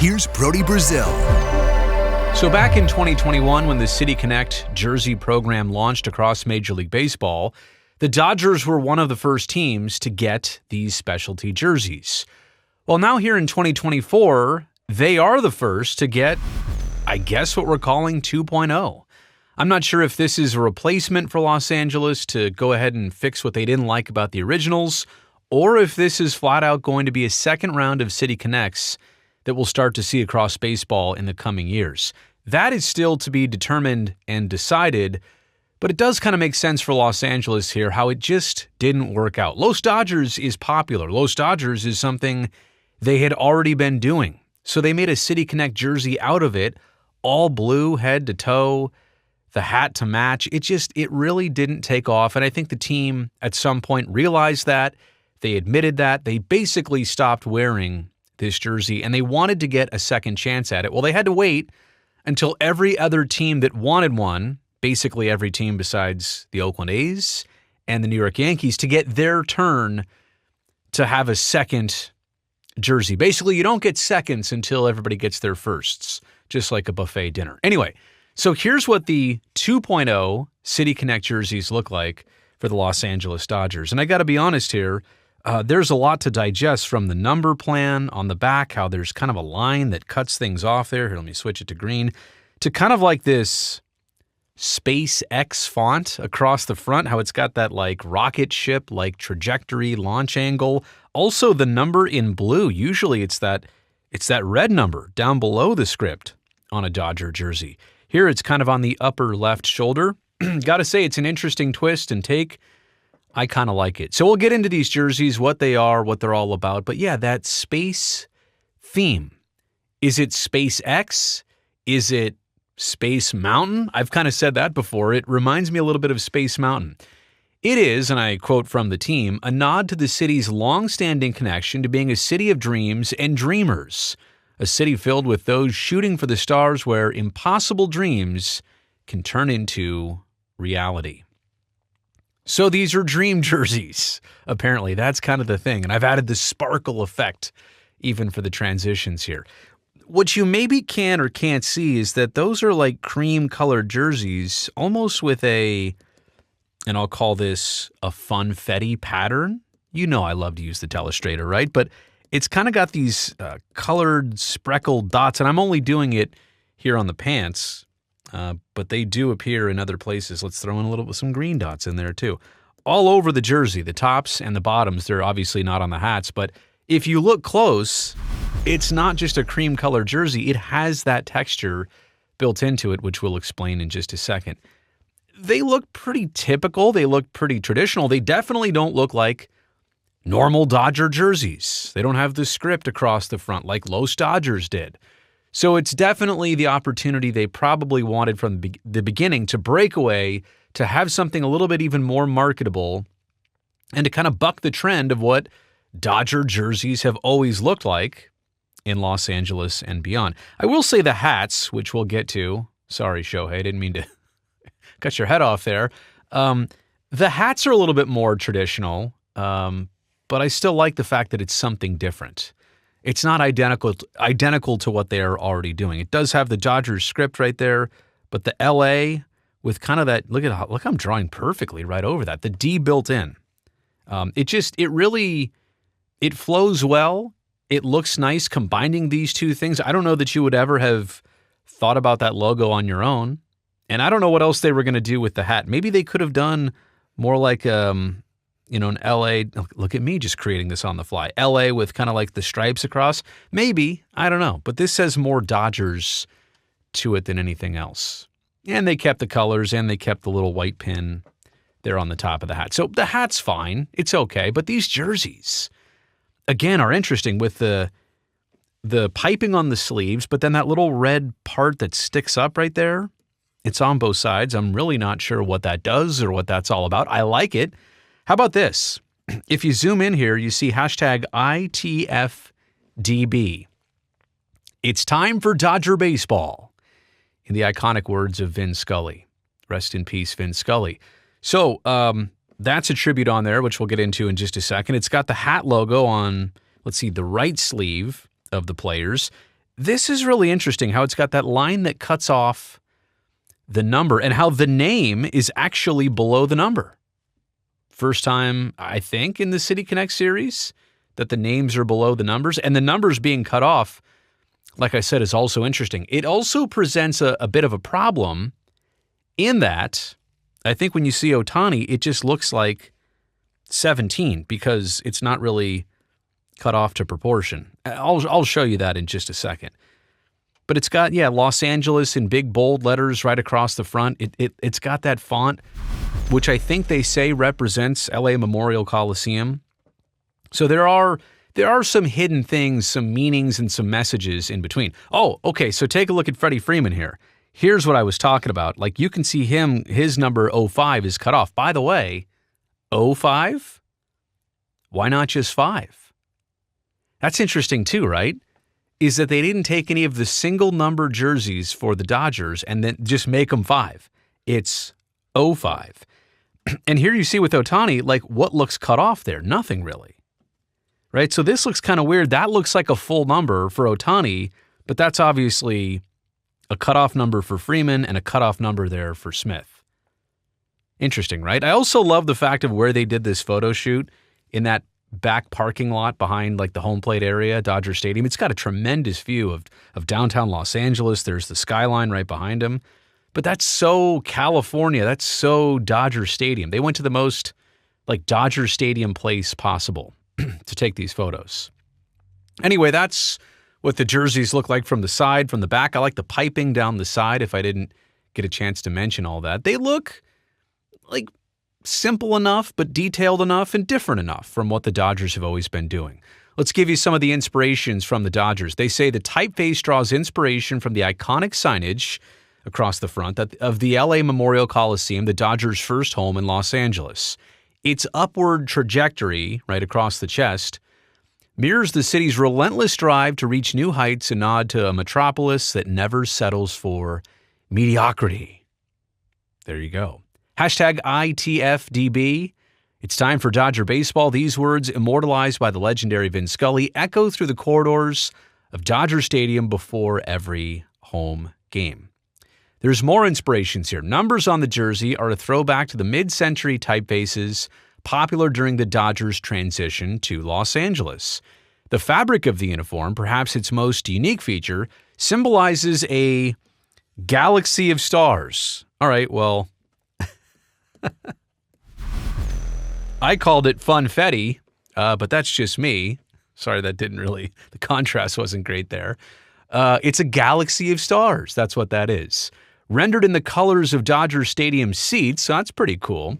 here's Brody Brazil. So back in 2021, when the City Connect jersey program launched across Major League Baseball, the Dodgers were one of the first teams to get these specialty jerseys. Well, now here in 2024, they are the first to get, I guess, what we're calling 2.0. I'm not sure if this is a replacement for Los Angeles to go ahead and fix what they didn't like about the originals, or if this is flat out going to be a second round of City Connects that we'll start to see across baseball in the coming years. That is still to be determined and decided, but it does kind of make sense for Los Angeles here how it just didn't work out. Los Dodgers is popular. Los Dodgers is something they had already been doing. So they made a City Connect jersey out of it, all blue, head to toe, the hat to match. It really didn't take off, and I think the team at some point realized that. They admitted that. They basically stopped wearing this jersey, and they wanted to get a second chance at it. Well, they had to wait until every other team that wanted one, basically every team besides the Oakland A's and the New York Yankees, to get their turn to have a second jersey. Basically, you don't get seconds until everybody gets their firsts, just like a buffet dinner. Anyway, so here's what the 2.0 City Connect jerseys look like for the Los Angeles Dodgers. And I got to be honest here, there's a lot to digest from the number plan on the back, how there's kind of a line that cuts things off there. Here, let me switch it to green, to kind of like this SpaceX font across the front, how it's got that like rocket ship, like trajectory, launch angle. Also the number in blue. Usually it's that red number down below the script on a Dodger jersey. Here it's kind of on the upper left shoulder. Got to say, it's an interesting twist and take. I kind of like it. So we'll get into these jerseys, what they are, what they're all about. But yeah, that space theme. Is it SpaceX? Is it Space Mountain? I've kind of said that before. It reminds me a little bit of Space Mountain. It is, and I quote from the team, a nod to the city's long-standing connection to being a city of dreams and dreamers. A city filled with those shooting for the stars where impossible dreams can turn into reality. So these are dream jerseys. Apparently, that's kind of the thing. And I've added the sparkle effect even for the transitions here. What you maybe can or can't see is that those are like cream-colored jerseys, almost with and I'll call this a funfetti pattern. You know I love to use the Telestrator, right? But it's kind of got these colored, spreckled dots, and I'm only doing it here on the pants, but they do appear in other places. Let's throw in some green dots in there too. All over the jersey, the tops and the bottoms. They're obviously not on the hats, but if you look close, it's not just a cream-colored jersey. It has that texture built into it, which we'll explain in just a second. They look pretty typical. They look pretty traditional. They definitely don't look like normal Dodger jerseys. They don't have the script across the front like Los Dodgers did. So it's definitely the opportunity they probably wanted from the beginning to break away, to have something a little bit even more marketable, and to kind of buck the trend of what Dodger jerseys have always looked like in Los Angeles and beyond. I will say the hats, which we'll get to. Sorry, Shohei, I didn't mean to cut your head off there. The hats are a little bit more traditional, but I still like the fact that it's something different. It's not identical to what they are already doing. It does have the Dodgers script right there, but the LA with kind of that, look, I'm drawing perfectly right over that. The D built in. It flows well. It looks nice combining these two things. I don't know that you would ever have thought about that logo on your own. And I don't know what else they were going to do with the hat. Maybe they could have done more like, an LA, look at me just creating this on the fly. LA with kind of like the stripes across. Maybe, I don't know. But this says more Dodgers to it than anything else. And they kept the colors and they kept the little white pin there on the top of the hat. So the hat's fine. It's okay. But these jerseys, again, are interesting with the piping on the sleeves, but then that little red part that sticks up right there, it's on both sides. I'm really not sure what that does or what that's all about. I like it. How about this? If you zoom in here, you see hashtag ITFDB. It's time for Dodger baseball, in the iconic words of Vin Scully. Rest in peace, Vin Scully. So that's a tribute on there, which we'll get into in just a second. It's got the hat logo on, let's see, the right sleeve of the players. this is really interesting how it's got that line that cuts off the number and how the name is actually below the number. First time, I think, in the City Connect series that the names are below the numbers, and the numbers being cut off, like I said, is also interesting. It also presents a bit of a problem in that I think when you see Ohtani, it just looks like 17 because it's not really cut off to proportion. I'll show you that in just a second. But it's got, Los Angeles in big bold letters right across the front. It's got that font, which I think they say represents LA Memorial Coliseum. So there are some hidden things, some meanings, and some messages in between. Oh, okay, so take a look at Freddie Freeman here. Here's what I was talking about. Like, you can see his number 05 is cut off. By the way, 05? Why not just 5? That's interesting too, right? Is that they didn't take any of the single number jerseys for the Dodgers and then just make them 5. It's 05. And here you see with Ohtani, like, what looks cut off there? Nothing really. Right? So this looks kind of weird. That looks like a full number for Ohtani, but that's obviously a cutoff number for Freeman and a cutoff number there for Smith. Interesting, right? I also love the fact of where they did this photo shoot in that back parking lot behind like the home plate area, Dodger Stadium. It's got a tremendous view of downtown Los Angeles. There's the skyline right behind them. But that's so California. That's so Dodger Stadium. They went to the most like Dodger Stadium place possible to take these photos. Anyway, that's what the jerseys look like from the side, from the back. I like the piping down the side if I didn't get a chance to mention all that. They look like simple enough, but detailed enough and different enough from what the Dodgers have always been doing. Let's give you some of the inspirations from the Dodgers. They say the typeface draws inspiration from the iconic signage across the front of the LA Memorial Coliseum, the Dodgers' first home in Los Angeles. Its upward trajectory, right across the chest, mirrors the city's relentless drive to reach new heights, a nod to a metropolis that never settles for mediocrity. There you go. Hashtag ITFDB. It's time for Dodger baseball. These words, immortalized by the legendary Vin Scully, echo through the corridors of Dodger Stadium before every home game. There's more inspirations here. Numbers on the jersey are a throwback to the mid-century typefaces popular during the Dodgers' transition to Los Angeles. The fabric of the uniform, perhaps its most unique feature, symbolizes a galaxy of stars. All right, well, I called it funfetti, but that's just me. Sorry, the contrast wasn't great there. It's a galaxy of stars. That's what that is. Rendered in the colors of Dodger Stadium seats, so that's pretty cool.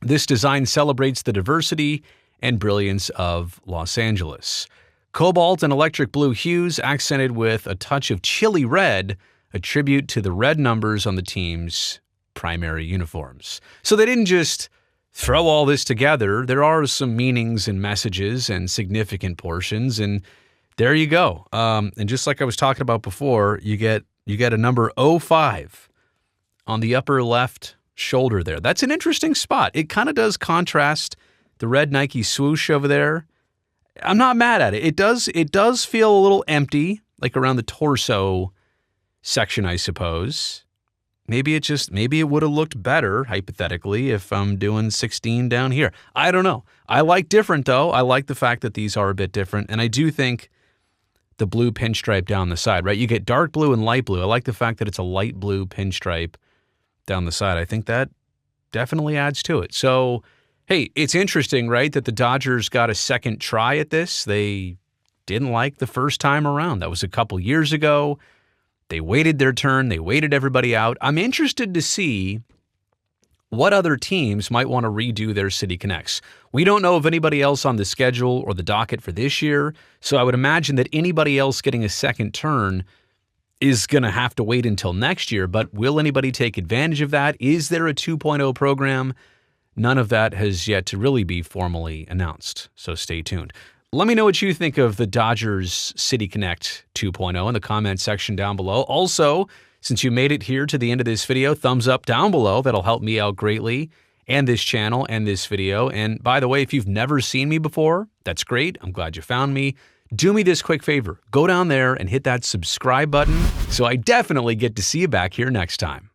This design celebrates the diversity and brilliance of Los Angeles. Cobalt and electric blue hues accented with a touch of chili red, a tribute to the red numbers on the team's primary uniforms. So they didn't just throw all this together. There are some meanings and messages and significant portions, and there you go. And just like I was talking about before, you get a number 05 on the upper left shoulder there. That's an interesting spot. It kind of does contrast the red Nike swoosh over there. I'm not mad at it. It does feel a little empty, like around the torso section, I suppose. Maybe it would have looked better, hypothetically, if I'm doing 16 down here. I don't know. I like different, though. I like the fact that these are a bit different, and I do think the blue pinstripe down the side, right? You get dark blue and light blue. I like the fact that it's a light blue pinstripe down the side. I think that definitely adds to it. So, hey, it's interesting, right, that the Dodgers got a second try at this. They didn't like the first time around. That was a couple years ago. They waited their turn. They waited everybody out. I'm interested to see what other teams might want to redo their City Connects. We don't know of anybody else on the schedule or the docket for this year, so I would imagine that anybody else getting a second turn is going to have to wait until next year. But will anybody take advantage of that? Is there a 2.0 program? None of that has yet to really be formally announced, so stay tuned. Let me know what you think of the Dodgers City Connect 2.0 in the comment section down below. Also, since you made it here to the end of this video, thumbs up down below. That'll help me out greatly, and this channel and this video. And by the way, if you've never seen me before, that's great. I'm glad you found me. do me this quick favor. Go down there and hit that subscribe button so I definitely get to see you back here next time.